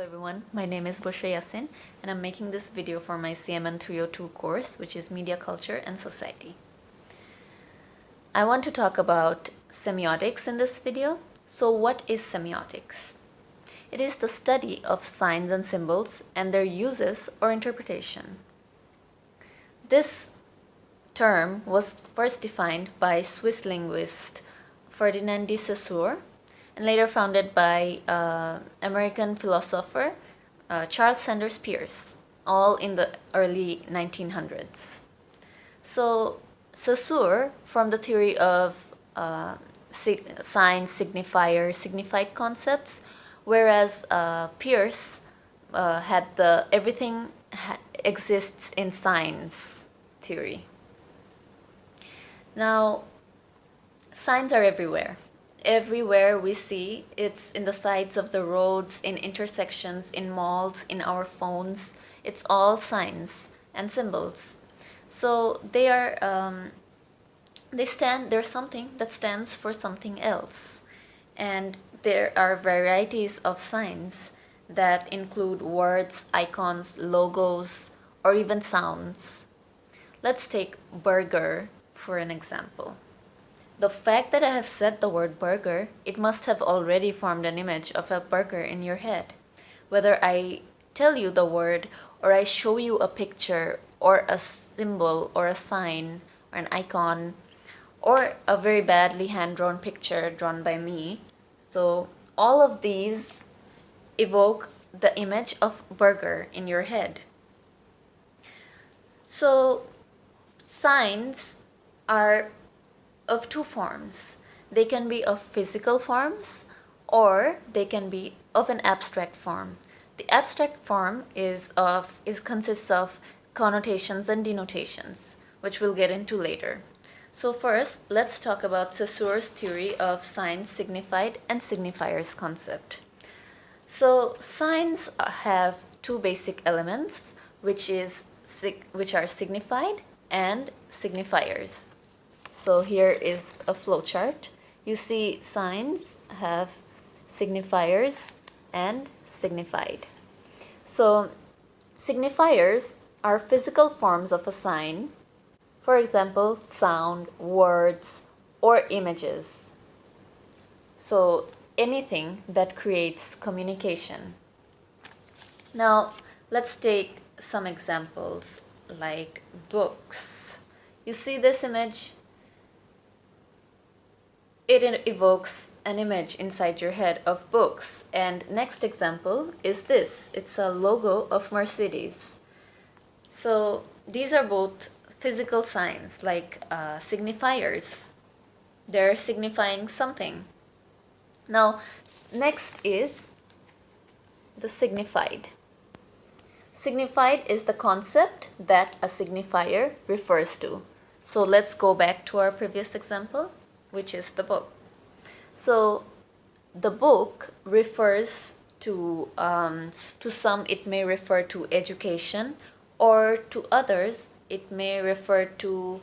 everyone, my name is Bushra Yasin and I'm making this video for my CMN302 course, which is Media Culture and Society. I want to talk about semiotics in this video. So what is semiotics? It is the study of signs and symbols and their uses or interpretation. This term was first defined by Swiss linguist Ferdinand de Saussure and later founded by American philosopher Charles Sanders Peirce, all in the early 1900s. So Saussure formed the theory of signs, signifier, signified concepts, whereas Peirce had the everything exists in signs theory. Now, signs are everywhere. Everywhere we see, it's in the sides of the roads, in intersections, in malls, in our phones. It's all signs and symbols. So they are, there's something that stands for something else. And there are varieties of signs that include words, icons, logos, or even sounds. Let's take burger for an example. The fact that I have said the word burger, it must have already formed an image of a burger in your head. Whether I tell you the word or I show you a picture or a symbol or a sign or an icon or a very badly hand-drawn picture drawn by me. So all of these evoke the image of burger in your head. So signs are of two forms. They can be of physical forms or they can be of an abstract form. The abstract form consists of connotations and denotations, which we'll get into later. So first, let's talk about Saussure's theory of signs, signified, and signifiers concept. So signs have two basic elements, which are signified and signifiers. So here is a flowchart. You see signs have signifiers and signified. So signifiers are physical forms of a sign. For example, sound, words, or images. So anything that creates communication. Now let's take some examples like books. You see this image? It evokes an image inside your head of books. And next example is this. It's a logo of Mercedes. So these are both physical signs like signifiers. They're signifying something. Now, next is the signified. Signified is the concept that a signifier refers to. So let's go back to our previous example, which is the book. So the book refers to some it may refer to education, or to others it may refer to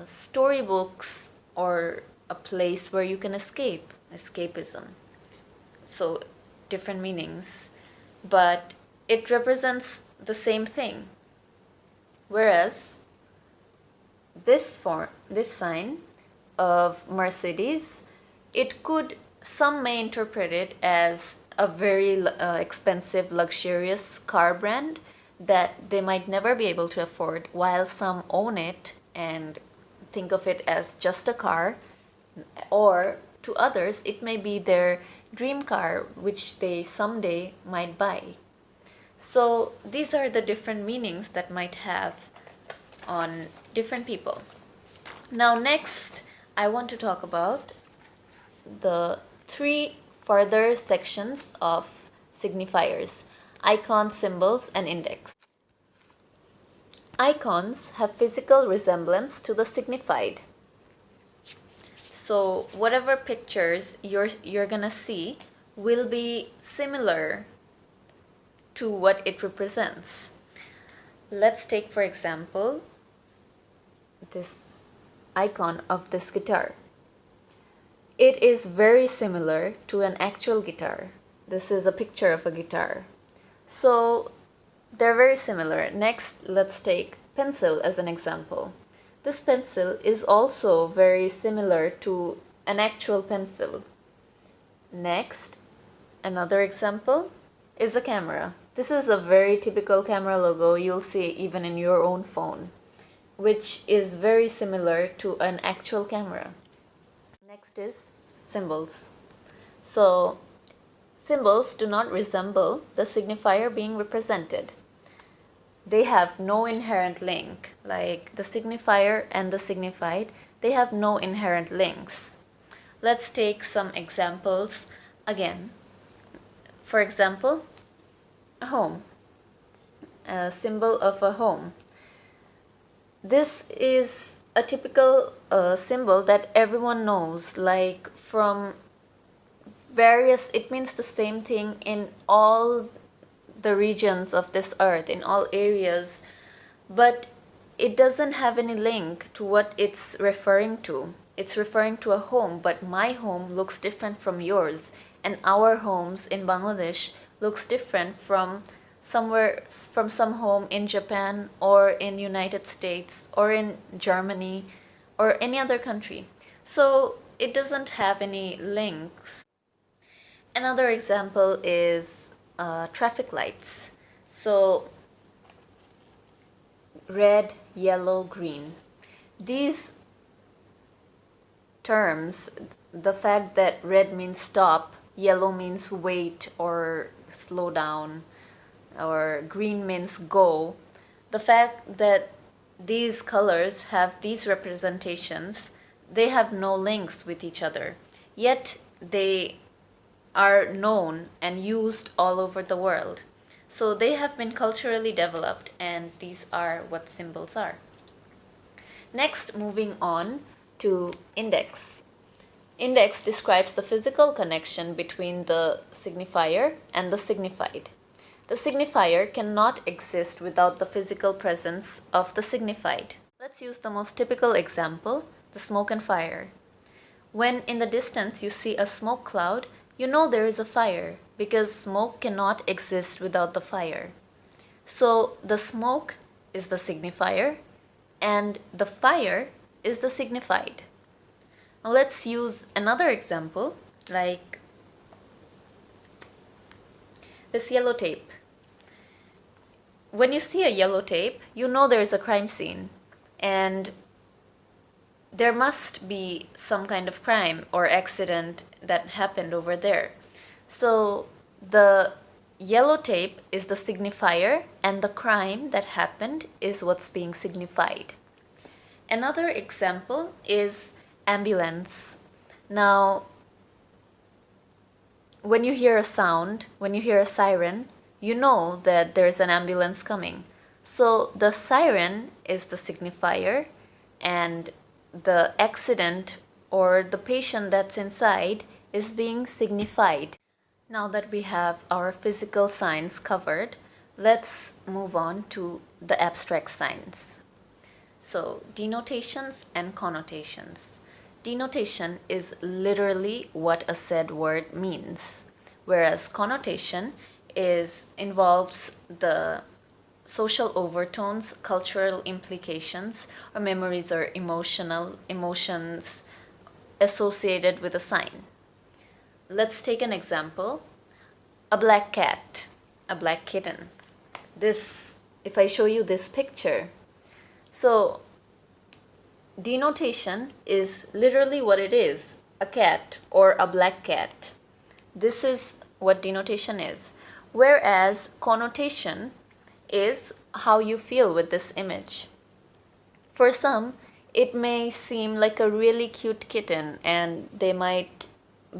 storybooks or a place where you can escapism. So different meanings, but it represents the same thing. Whereas this sign of Mercedes, some may interpret it as a very expensive, luxurious car brand that they might never be able to afford, while some own it and think of it as just a car, or to others it may be their dream car which they someday might buy. So these are the different meanings that might have on different people. Now next, I want to talk about the three further sections of signifiers: icons, symbols, and index. Icons have physical resemblance to the signified. So whatever pictures you're gonna see will be similar to what it represents. Let's take, for example, this icon of this guitar. It is very similar to an actual guitar. this is a picture of a guitar. So they're very similar. Next, let's take pencil as an example. This pencil is also very similar to an actual pencil. Next, another example is a camera. This is a very typical camera logo you'll see even in your own phone, which is very similar to an actual camera. Next is symbols. So symbols do not resemble the signifier being represented. They have no inherent link, like the signifier and the signified, they have no inherent links. Let's take some examples again. For example, a home, a symbol of a home. This is a typical symbol that everyone knows, like from various, it means the same thing in all the regions of this earth, in all areas, but it doesn't have any link to what it's referring to. It's referring to a home, but my home looks different from yours, and our homes in Bangladesh looks different from some home in Japan or in United States or in Germany or any other country. So it doesn't have any links. Another example is traffic lights. So red, yellow, green. These terms, the fact that red means stop, yellow means wait or slow down, or green means go, the fact that these colors have these representations, they have no links with each other, yet they are known and used all over the world. So they have been culturally developed, and these are what symbols are. Next, moving on to index. Index describes the physical connection between the signifier and the signified. The signifier cannot exist without the physical presence of the signified. Let's use the most typical example, the smoke and fire. When in the distance you see a smoke cloud, you know there is a fire, because smoke cannot exist without the fire. So the smoke is the signifier and the fire is the signified. Now let's use another example, like this yellow tape. When you see a yellow tape, you know there is a crime scene, and there must be some kind of crime or accident that happened over there. So the yellow tape is the signifier, and the crime that happened is what's being signified. Another example is ambulance. Now, when you hear a sound, when you hear a siren, you know that there's an ambulance coming. So the siren is the signifier, and the accident or the patient that's inside is being signified. Now that we have our physical signs covered, let's move on to the abstract signs. So denotations and connotations. Denotation is literally what a said word means, whereas connotation involves the social overtones, cultural implications, or memories or emotions associated with a sign. Let's take an example. A black cat, a black kitten. If I show you this picture, so denotation is literally what it is, a cat or a black cat. This is what denotation is. Whereas connotation is how you feel with this image. For some, it may seem like a really cute kitten and they might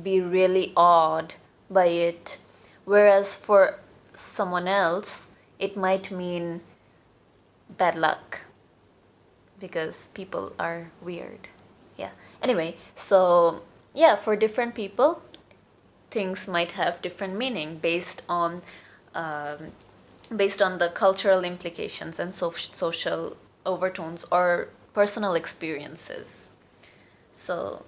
be really awed by it, whereas for someone else, it might mean bad luck because people are weird. Yeah. Anyway, so yeah, for different people, things might have different meaning based on the cultural implications and social overtones or personal experiences. So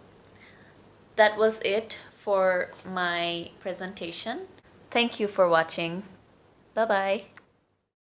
that was it for my presentation. Thank you for watching. Bye bye.